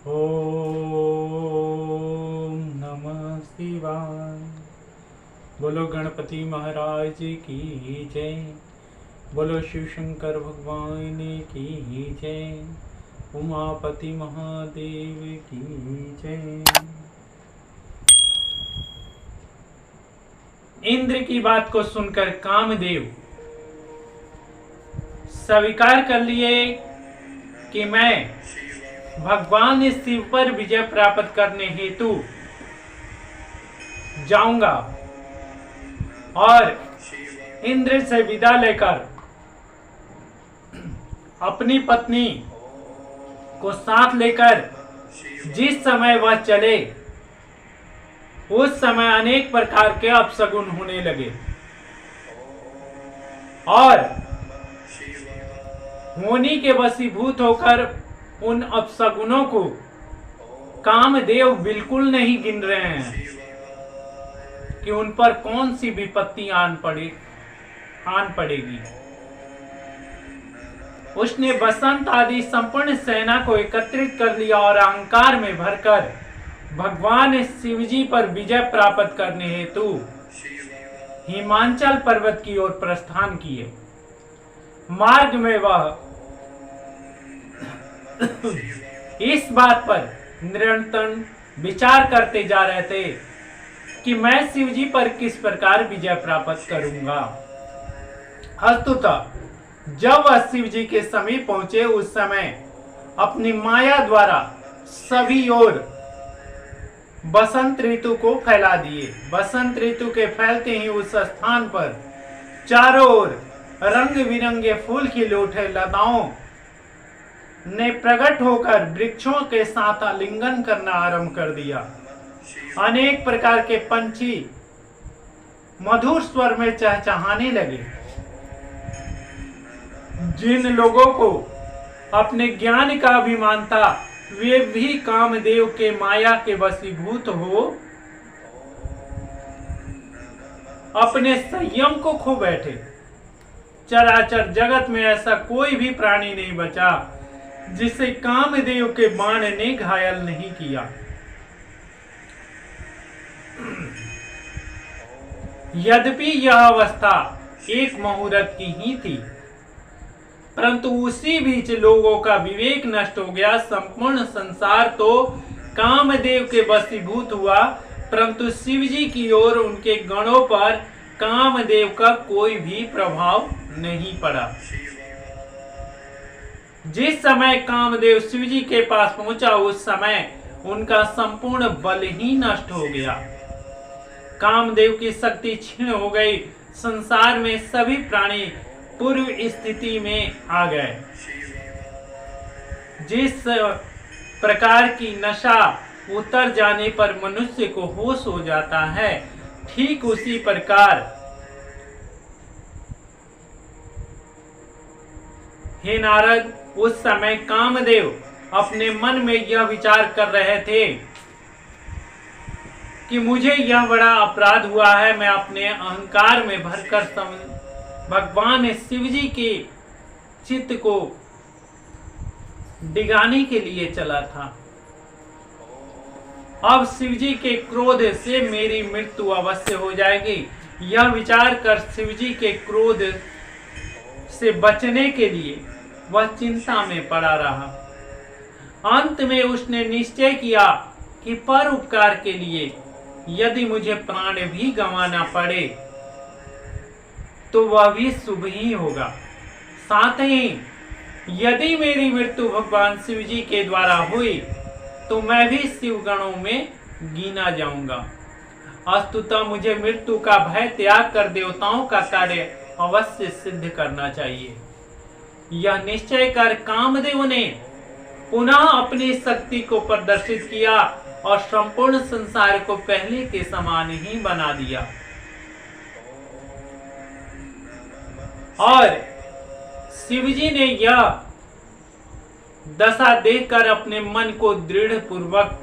ओम नमः शिवाय। बोलो गणपति महाराज की जय। बोलो शिव शंकर भगवान की जय। उमापति महादेव की जय। इंद्र की बात को सुनकर कामदेव स्वीकार कर लिए कि मैं भगवान शिव पर विजय प्राप्त करने हेतु जाऊंगा और इंद्र से विदा लेकर अपनी पत्नी को साथ लेकर जिस समय वह चले उस समय अनेक प्रकार के अपशगुन होने लगे और होनी के वशीभूत होकर उन अपशगुनों को कामदेव बिल्कुल नहीं गिन रहे हैं कि उन पर कौन सी विपत्ति आन पड़ेगी। उसने बसंत आदि संपूर्ण सेना को एकत्रित कर लिया और अहंकार में भरकर भगवान शिवजी पर विजय प्राप्त करने हेतु हिमांचल पर्वत की ओर प्रस्थान किए। मार्ग में वह इस बात पर निरंतर विचार करते जा रहे थे कि मैं शिवजी पर किस प्रकार विजय प्राप्त करूंगा। अस्तुतः जब वह शिवजी के समीप पहुंचे उस समय अपनी माया द्वारा सभी ओर बसंत ऋतु को फैला दिए। बसंत ऋतु के फैलते ही उस स्थान पर चारों ओर रंग बिरंगे फूल खिले उठे। लताओं ने प्रकट होकर वृक्षों के साथ आलिंगन करना आरंभ कर दिया। अनेक प्रकार के पंछी मधुर स्वर में चहचहाने लगे। जिन लोगों को अपने ज्ञान का अभिमान था वे भी कामदेव के माया के वशीभूत हो अपने संयम को खो बैठे। चराचर जगत में ऐसा कोई भी प्राणी नहीं बचा जिसे कामदेव के बाण ने घायल नहीं किया। यद्यपि यह अवस्था एक मुहूर्त की ही थी, परंतु उसी बीच लोगों का विवेक नष्ट हो गया। संपूर्ण संसार तो कामदेव के वशीभूत हुआ, परंतु शिवजी की ओर उनके गणों पर कामदेव का कोई भी प्रभाव नहीं पड़ा। जिस समय कामदेव शिवजी के पास पहुंचा उस समय उनका संपूर्ण बल ही नष्ट हो गया। कामदेव की शक्ति क्षीण हो गई। संसार में सभी प्राणी पूर्व स्थिति में आ गए। जिस प्रकार की नशा उतर जाने पर मनुष्य को होश हो जाता है, ठीक उसी प्रकार हे नारद, उस समय कामदेव अपने मन में यह विचार कर रहे थे कि मुझे यह बड़ा अपराध हुआ है। मैं अपने अहंकार में भरकर भगवान शिवजी के चित्त को डिगाने के लिए चला था। अब शिवजी के क्रोध से मेरी मृत्यु अवश्य हो जाएगी। यह विचार कर शिवजी के क्रोध से बचने के लिए वह चिंता में पड़ा रहा। अंत में उसने निश्चय किया कि पर उपकार के लिए यदि मुझे प्राण भी गंवाना पड़े तो वह भी शुभ ही होगा। साथ ही यदि मेरी मृत्यु भगवान शिवजी के द्वारा हुई तो मैं भी शिव गणों में गिना जाऊंगा। अस्तुतः मुझे मृत्यु का भय त्याग कर देवताओं का कार्य अवश्य सिद्ध करना चाहिए। यह निश्चय कर कामदेव ने पुनः अपनी शक्ति को प्रदर्शित किया और संपूर्ण संसार को पहले के समान ही बना दिया। और शिवजी ने यह दशा देखकर अपने मन को दृढ़ पूर्वक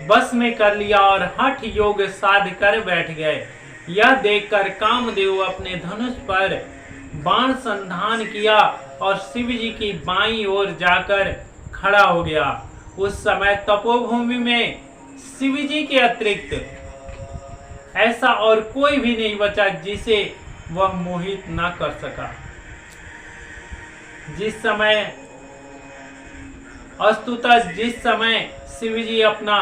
बस में कर लिया और हठ योग साध कर बैठ गए। यह देखकर कामदेव अपने धनुष पर बाण संधान किया और शिव जी की बाईं ओर जाकर खड़ा हो गया। उस समय तपोभूमि में शिव जी के अतिरिक्त ऐसा और कोई भी नहीं बचा जिसे वह मोहित ना कर सका। जिस समय शिव जी अपना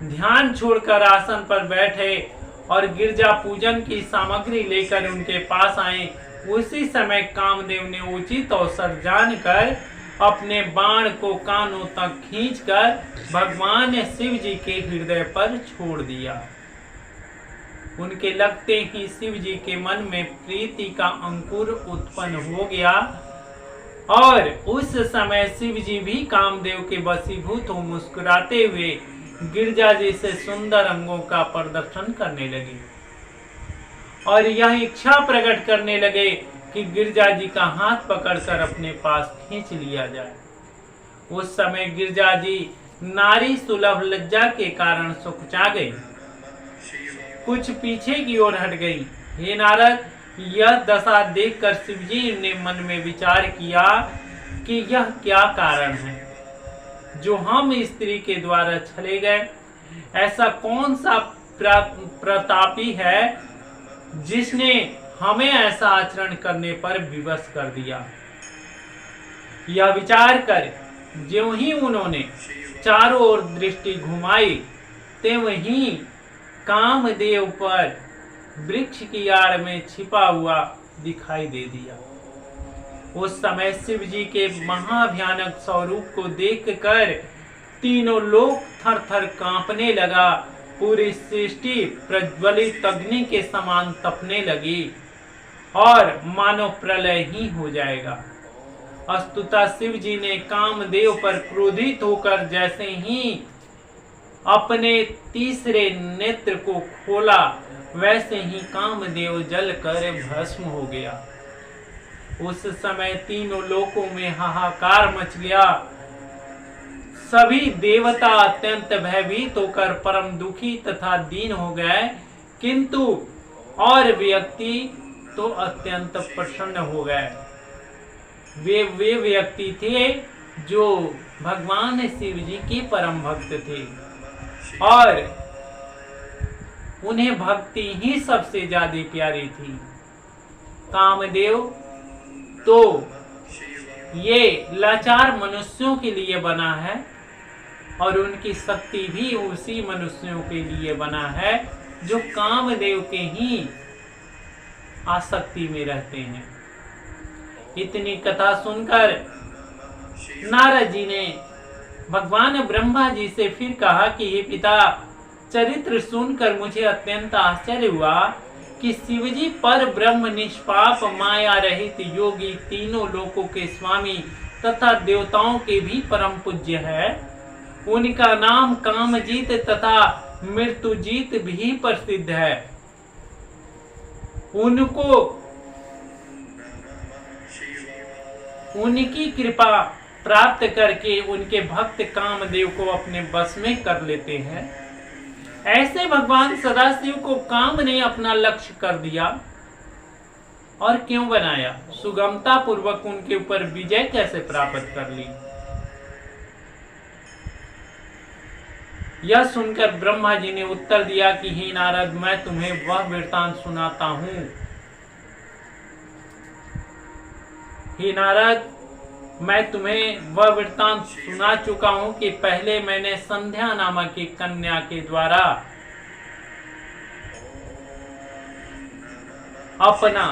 ध्यान छोड़कर आसन पर बैठे और गिरजा पूजन की सामग्री लेकर उनके पास आए, उसी समय कामदेव ने उचित अवसर जानकर अपने बाण को कानों तक खींचकर भगवान शिव जी के हृदय पर छोड़ दिया। उनके लगते ही शिव जी के मन में प्रीति का अंकुर उत्पन्न हो गया और उस समय शिव जी भी कामदेव के वशीभूत हो मुस्कुराते हुए गिरजा जी से सुंदर अंगों का प्रदर्शन करने लगे और यह इच्छा प्रकट करने लगे कि गिरजा जी का हाथ पकड़कर अपने पास खींच लिया जाए। उस समय गिरजा जी नारी सुलभ लज्जा के कारण सुखचा गई, कुछ पीछे की ओर हट गई। हे नारद, यह दशा देखकर शिवजी ने मन में विचार किया कि यह क्या कारण है जो हम स्त्री के द्वारा छले गए। ऐसा कौन सा प्रतापी है जिसने हमें ऐसा आचरण करने पर विवश कर दिया। यह विचार कर ज्यों ही उन्होंने चारों ओर दृष्टि घुमाई, त्यों ही कामदेव पर वृक्ष की आड़ में छिपा हुआ दिखाई दे दिया। उस समय शिव जी के महाभयानक स्वरूप को देखकर तीनों लोग थर थर कांपने लगा। पूरी सृष्टि प्रज्वलित अग्नि के समान तपने लगी और मानो प्रलय ही हो जाएगा। अस्तुता शिव जी ने कामदेव पर क्रोधित होकर जैसे ही अपने तीसरे नेत्र को खोला, वैसे ही कामदेव जलकर भस्म हो गया। उस समय तीनों लोकों में हाहाकार मच गया। सभी देवता अत्यंत भयभीत होकर परम दुखी तथा दीन हो गए, किंतु और व्यक्ति तो अत्यंत प्रसन्न हो गए। वे व्यक्ति थे जो भगवान शिव जी के परम भक्त थे और उन्हें भक्ति ही सबसे ज्यादा प्यारी थी। कामदेव तो ये लाचार मनुष्यों के लिए बना है और उनकी शक्ति भी उसी मनुष्यों के लिए बना है जो कामदेव के ही आसक्ति में रहते हैं। इतनी कथा सुनकर नारद जी ने भगवान ब्रह्मा जी से फिर कहा कि हे पिता, चरित्र सुनकर मुझे अत्यंत आश्चर्य हुआ कि शिवजी पर ब्रह्म निष्पाप माया रहित योगी, तीनों लोकों के स्वामी तथा देवताओं के भी परम पूज्य है। उनका नाम कामजीत तथा मृत्युजीत भी प्रसिद्ध है। उनकी कृपा प्राप्त करके उनके भक्त कामदेव को अपने बस में कर लेते हैं। ऐसे भगवान सदाशिव को काम ने अपना लक्ष्य कर दिया और क्यों बनाया, सुगमता पूर्वक उनके ऊपर विजय कैसे प्राप्त कर ली। यह सुनकर ब्रह्मा जी ने उत्तर दिया कि हे नारद, मैं तुम्हें वह वृत्तांत सुनाता हूं। हे नारद, मैं तुम्हें वह वृत्तांत सुना चुका हूं कि पहले मैंने संध्या नामक एक कन्या के द्वारा अपना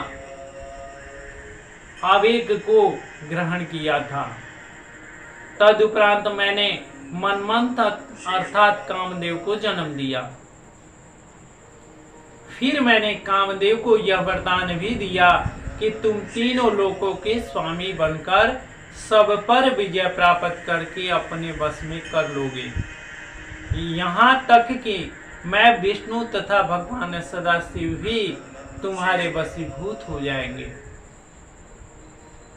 आवेग को ग्रहण किया था। तदुपरांत मैंने मनमंथ अर्थात कामदेव को जन्म दिया। फिर मैंने कामदेव को यह वरदान भी दिया कि तुम तीनों लोकों के स्वामी बनकर सब पर विजय प्राप्त करके अपने वश में कर लोगे, यहाँ तक कि मैं विष्णु तथा भगवान सदाशिव भी तुम्हारे वशीभूत हो जाएंगे।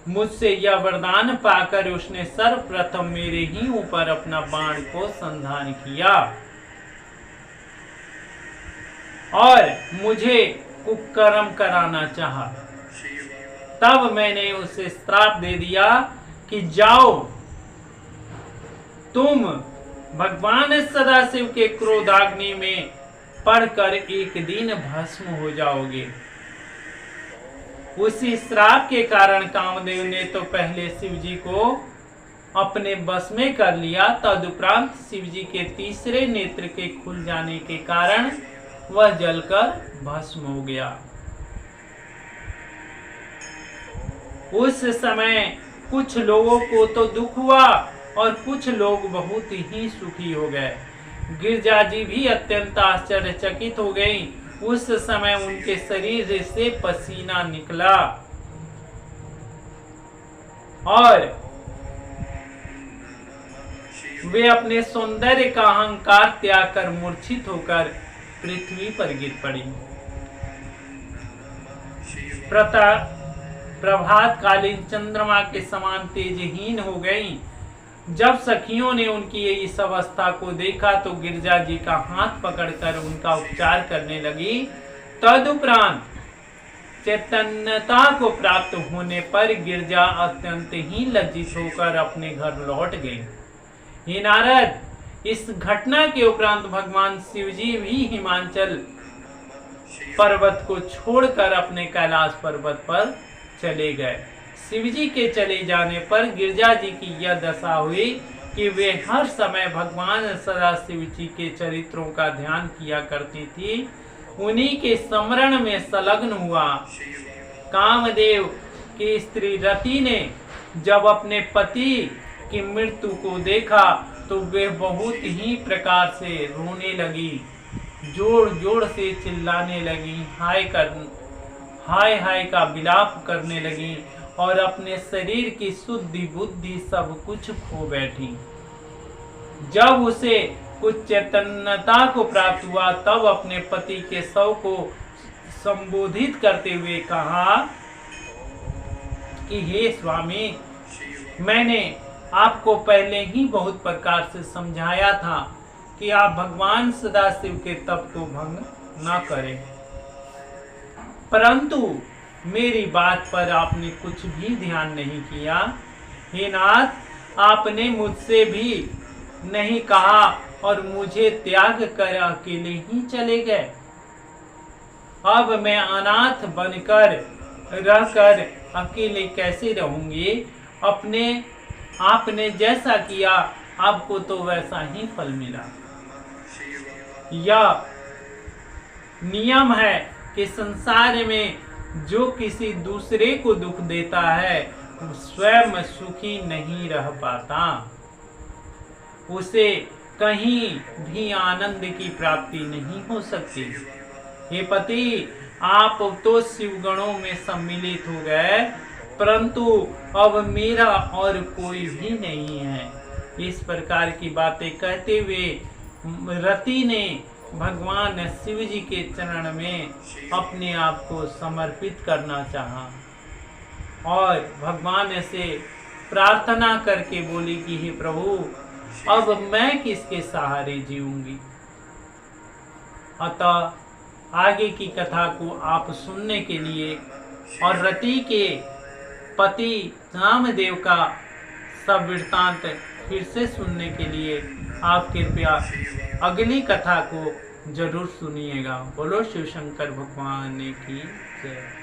मुझसे यह वरदान पाकर उसने सर्वप्रथम मेरे ही ऊपर अपना बाण को संधान किया और मुझे कुकर्म कराना चाहा। तब मैंने उसे श्राप दे दिया कि जाओ तुम भगवान सदाशिव के क्रोधाग्नि में पड़कर एक दिन भस्म हो जाओगे। उसी श्राप के कारण कामदेव ने तो पहले शिव जी को अपने बस में कर लिया, तदुपरांत शिव जी के तीसरे नेत्र के खुल जाने के कारण वह जलकर भस्म हो गया। उस समय कुछ लोगों को तो दुख हुआ और कुछ लोग बहुत ही सुखी हो गए। गिरजा जी भी अत्यंत आश्चर्यचकित हो गईं। उस समय उनके शरीर से पसीना निकला और वे अपने सौंदर्य का अहंकार त्याग कर मूर्छित होकर पृथ्वी पर गिर पड़ी। प्रभात कालीन चंद्रमा के समान तेजहीन हो गईं। जब सखियों ने उनकी इस अवस्था को देखा तो गिरजा जी का हाथ पकड़कर उनका उपचार करने लगी। तदुपरांत चैतन्यता को प्राप्त होने पर गिरजा अत्यंत ही लज्जित होकर अपने घर लौट गई। हे नारद, इस घटना के उपरांत भगवान शिवजी भी हिमाचल पर्वत को छोड़कर अपने कैलाश पर्वत पर चले गए। शिवजी के चले जाने पर गिरजा जी की यह दशा हुई कि वे हर समय भगवान सदाशिव जी के चरित्रों का ध्यान किया करती थी, उन्हीं के स्मरण में संलग्न हुआ। कामदेव की स्त्री रति ने जब अपने पति की मृत्यु को देखा तो वे बहुत ही प्रकार से रोने लगी, जोर जोर से चिल्लाने लगी, हाय हाय का विलाप करने लगी और अपने शरीर की शुद्धि बुद्धि सब कुछ खो बैठी। जब उसे कुछ चैतन्यता को प्राप्त हुआ तब अपने पति के शव को संबोधित करते हुए कहा कि हे स्वामी, मैंने आपको पहले ही बहुत प्रकार से समझाया था कि आप भगवान सदाशिव के तप को भंग न करें, परंतु मेरी बात पर आपने कुछ भी ध्यान नहीं किया। हे नाथ, आपने मुझसे भी नहीं कहा और मुझे त्याग कर अकेले ही चले गए। अब मैं अनाथ बनकर रहकर अकेले कैसे रहूंगी? आपने जैसा किया आपको तो वैसा ही फल मिला। यह नियम है कि संसार में जो किसी दूसरे को दुख देता है स्वयं सुखी नहीं रह पाता, उसे कहीं भी आनंद की प्राप्ति नहीं हो सकती। हे पति, आप तो शिव गणों में सम्मिलित हो गए, परंतु अब मेरा और कोई भी नहीं है। इस प्रकार की बातें कहते हुए रति ने भगवान शिव जी के चरण में अपने आप को समर्पित करना चाहा और भगवान से प्रार्थना करके बोली कि हे प्रभु, अब मैं किसके सहारे जीऊंगी। अतः आगे की कथा को आप सुनने के लिए और रति के पति रामदेव का सब वृत्तांत फिर से सुनने के लिए आप कृपया अगली कथा को जरूर सुनिएगा। बोलो शिव शंकर भगवान की जय।